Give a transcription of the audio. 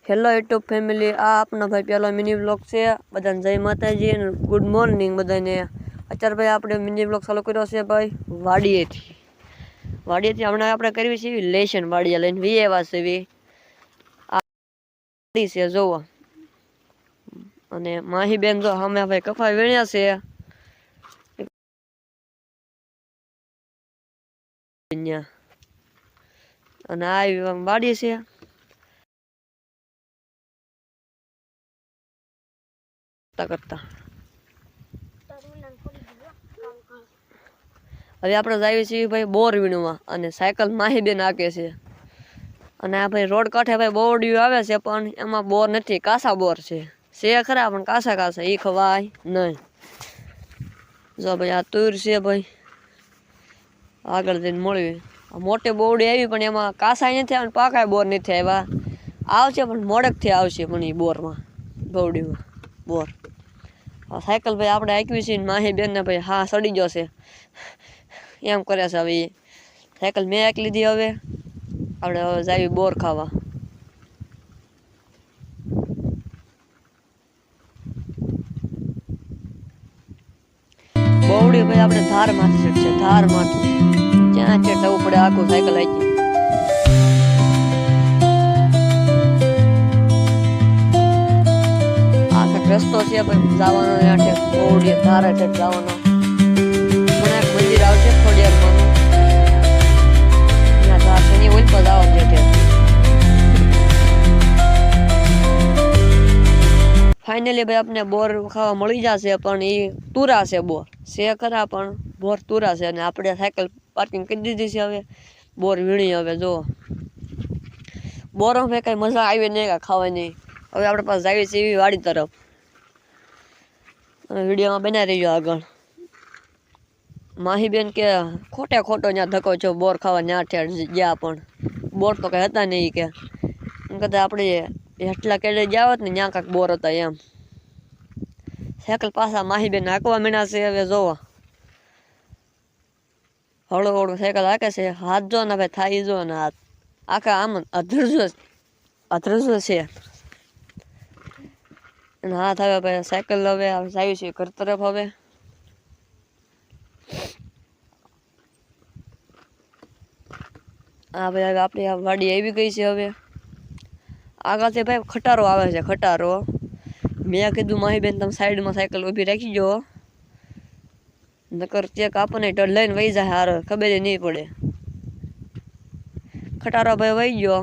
Hello YouTube family, આ આપનો ભાઈ પહેલો મિની વ્લોગ છે। બધાને જય માતાજી અને ગુડ મોર્નિંગ બધાને। અત્યારે ભાઈ આપણે મિની વ્લોગ ચાલુ કર્યો છે ભાઈ વાડીએથી હમણાં આપણે કરવી છે લેશન વાડીએ લઈને વી એવા છે આ છે જોવો। અને માહી બેન જો અમે ભાઈ કફા વીણ્યા છે અને આ વાડી છે। કરતા હવે આપણે જઈએ છીએ ભાઈ બોર વીણવા અને સાયકલ માહી બેન આકે છે। અને આ ભાઈ રોડ કાંઠે ભાઈ બોરડિયું આવે છે પણ એમાં બોર નથી, કાસા બોર છે ખરા પણ કાસા ઈ ખવાય નહીં। જો ભાઈ આ તુર છે ભાઈ, આગળ જઈને મળવી મોટી બોરડી આવી પણ એમાં કાસા નથી આવ્યા, પાકા બોર નથી આવ્યા, આવશે પણ મોડેકથી આવશે પણ એ બોરમાં બોરડીમાં બોર। સાયકલ ભાઈ આપણે આંકવી છે માહી બેન ને ભાઈ હા સડી ગયો છે એમ કરે છે। હવે સાયકલ મેં આંકી લીધી, હવે આપણે હવે જાવી બોર ખાવા। બોવડી ભાઈ આપણે ધાર માંથી છે, ધાર માંથી ક્યાં છે જવું પડે આખું સાયકલ આંકી। રસ્તો છે ભાઈ જવાનો આઠે બોવડી ધાર આઠે જવાનો। મને એક મંદિર આવશે થોડિયારમાં, ત્યાં ધાર છે ની ઓલ પર જવાનું છે। ફાઇનલી ભાઈ આપણે બોર ખાવા મળી જશે પણ એ તુરા છે બોર છે ખરા પણ બોર તુરા છે। અને આપણે સાયકલ પાર્કિંગ કરી દીધી છે, હવે બોર વીણી હવે જો બોરો ભાઈ કઈ મજા આવી નહીં ખાવાની। હવે આપણે પાસે જઈએ છીએ એવી વાડી તરફ, વિડીયોમાં બનાવી રહીજો આગળ। માહી બેન કે ખોટો ત્યાં ધક્કો છો બોર ખાવા ત્યાં ઠેર ગયા પણ બોર તો કઈ હતા નહીં કે કદાચ આપણે હેઠલા કેડે ગયા હોત ને ત્યાં કાંઈક બોર હતા એમ। સાયકલ પાછા માહી બેન હાંકવા મીણા છે, હવે જોવો હળો હળો સાયકલ હાંકે છે। હાથ જો ને ભાઈ થાય જો ને હાથ આખા આમ અધરજો છે અને હાથ હવે ભાઈ સાયકલ હવે જાય છે ઘર તરફ। હવે હા ભાઈ હવે આપણી આ વાડી આવી ગઈ છે। હવે આગળથી ભાઈ ખટારો આવે છે, ખટારો। મેં કીધું માહી બેન તમે સાઈડમાં સાયકલ ઊભી રાખી જો, નકર ચેક આપણને ઢળ લઈને વહી જાય, હારો ખબર નહીં પડે। ખટારો ભાઈ વહી ગયો